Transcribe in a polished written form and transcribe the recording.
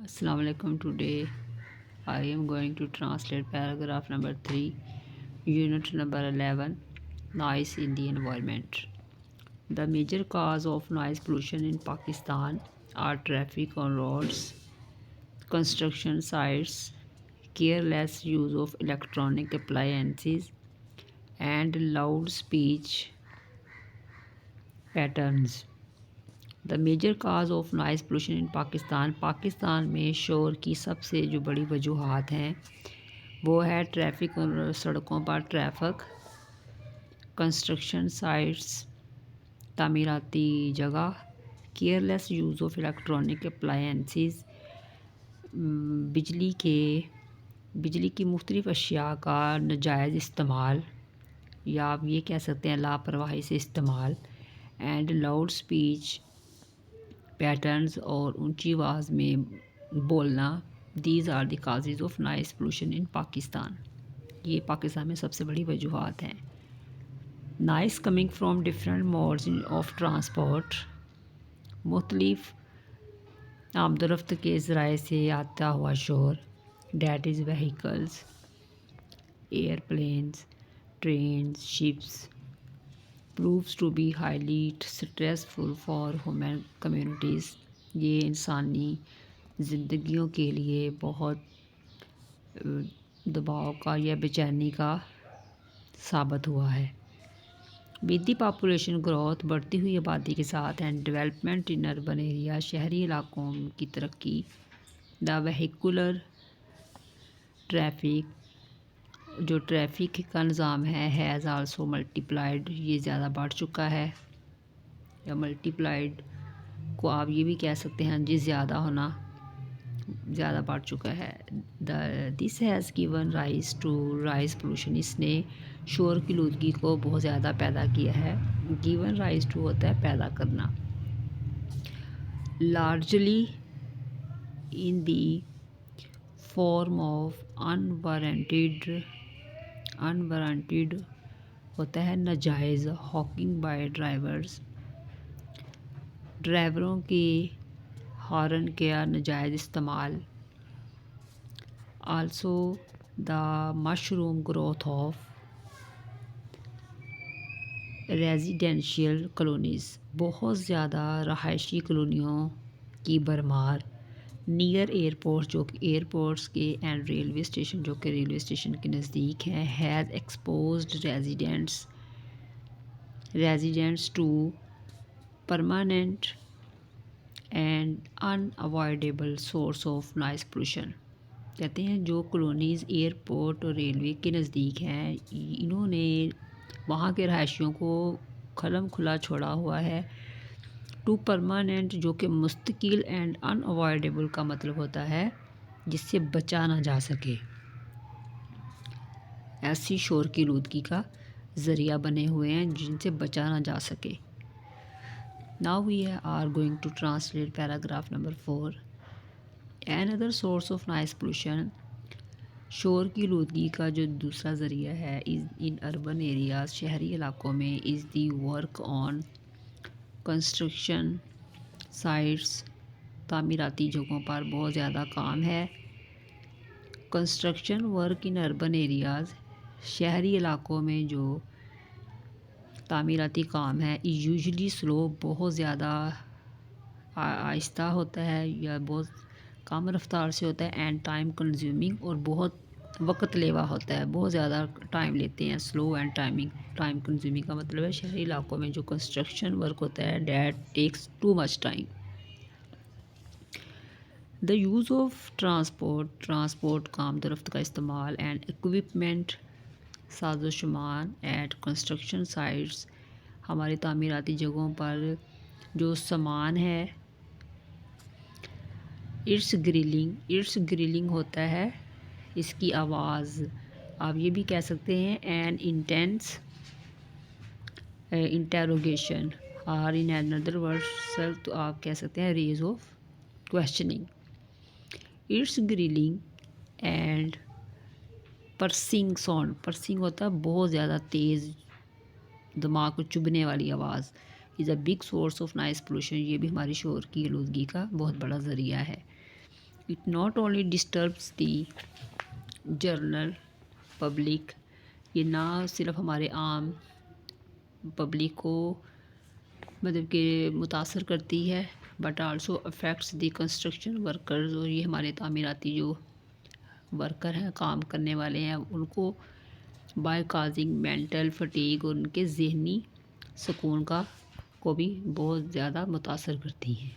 Assalamu alaikum. Today I am going to translate paragraph number 3, unit number 11, noise in the environment. The major cause of noise pollution in Pakistan are traffic on roads, construction sites, careless use of electronic appliances, and loud speech patterns. The major cause of noise pollution in Pakistan में शोर की सबसे जो बड़ी वजूहात हैं वो है ट्रैफिक और सड़कों पर ट्रैफिक, कंस्ट्रक्शन साइट्स, तामीराती जगह, careless use of electronic appliances, बिजली की मुख्तलिफ़ अशिया का नाजायज़ इस्तेमाल या आप ये कह सकते हैं लापरवाही से इस्तेमाल, एंड लाउड स्पीच पैटर्न्स और ऊंची आवाज़ में बोलना। These are the causes of noise pollution in Pakistan. ये पाकिस्तान में सबसे बड़ी वजूहात हैं। Noise coming from different modes of transport, मुख्तलिफ आमदोरफ्त के ज़राए से आता हुआ शोर, that is vehicles, airplanes, train, ships, proves to be highly stressful for human communities। ये इंसानी ज़िंदगियों के लिए बहुत दबाव का या बेचैनी का साबित हुआ है। विद द पॉपुलेशन ग्रोथ, बढ़ती हुई आबादी के साथ, and development in urban area, शहरी इलाकों की तरक्की, द वेहिकुलर ट्रैफिक, जो ट्रैफिक का निज़ाम है, हैज़ आल्सो मल्टीप्लाइड, ये ज़्यादा बढ़ चुका है। या मल्टीप्लाइड को आप ये भी कह सकते हैं जी ज़्यादा होना, ज़्यादा बढ़ चुका है। This has given rise to rise pollution, इसने शोर की आलूदगी को बहुत ज़्यादा पैदा किया है। गिवन राइज टू होता है पैदा करना। Largely in the form of unwarranted होता है नाजायज़ हॉकिंग बाय ड्राइवरों के हॉर्न का नाजायज़ इस्तेमाल। Also the mushroom growth of residential colonies, बहुत ज़्यादा रहायशी कॉलोनियों की भरमार। नियर एयरपोर्ट, जो कि एयरपोर्ट्स के, एंड रेलवे स्टेशन, जो कि रेलवे स्टेशन के नज़दीक हैं, has exposed residents to permanent and unavoidable source of noise pollution. कहते हैं जो कॉलोनीज़ एयरपोर्ट और रेलवे के नज़दीक हैं, इन्होंने वहाँ के रहायशियों को खलम खुला छोड़ा हुआ है। टू परमानेंट, जो कि मुस्तकिल, एंड अनअवॉइडेबल का मतलब होता है जिससे बचा ना जा सके, ऐसी शोर की आलूदगी का ज़रिया बने हुए हैं जिनसे बचा ना जा सके। Now we are going to translate paragraph number 4। Another source of noise pollution, शोर की आलूदगी का जो दूसरा ज़रिया है इन अर्बन एरियाज, शहरी इलाकों में, is the work on construction sites, तामीराती जगहों पर बहुत ज़्यादा काम है। Construction work in urban areas, शहरी इलाकों में जो तामीराती काम है, यूजुअली स्लो, बहुत ज़्यादा आहिस्ता होता है या बहुत कम रफ्तार से होता है। एंड टाइम कंज्यूमिंग, और बहुत वक्त लेवा होता है, बहुत ज़्यादा टाइम लेते हैं। स्लो एंड टाइम कंज्यूमिंग का मतलब है शहरी इलाकों में जो कंस्ट्रक्शन वर्क होता है, that takes too much time. The use of transport का आमदरफ्त का इस्तेमाल, एंड इक्विपमेंट, साजो शुमान, एट कंस्ट्रक्शन साइट्स, हमारी तामीराती जगहों पर जो सामान है। इट्स ग्रिलिंग होता है इसकी आवाज़, आप ये भी कह सकते हैं। एन इंटेंस इंटेरोगेशन, और इन अनदर वर्ड्स तो आप कह सकते हैं rage of questioning. It's grilling and piercing sound, piercing होता है बहुत ज़्यादा तेज़, दिमाग को चुभने वाली आवाज़। Is a big source of noise pollution, ये भी हमारी शोर की आलूदगी का बहुत बड़ा ज़रिया है। It not only disturbs the general public, یہ نہ صرف ہمارے عام پبلک کو مطلب کہ متاثر کرتی ہے، but also affects the construction workers, اور یہ ہمارے تعمیراتی جو ورکر ہیں، کام کرنے والے ہیں، ان کو بائی کازنگ مینٹل فٹیگ اور ان کے ذہنی سکون کو بھی بہت زیادہ متاثر کرتی ہیں۔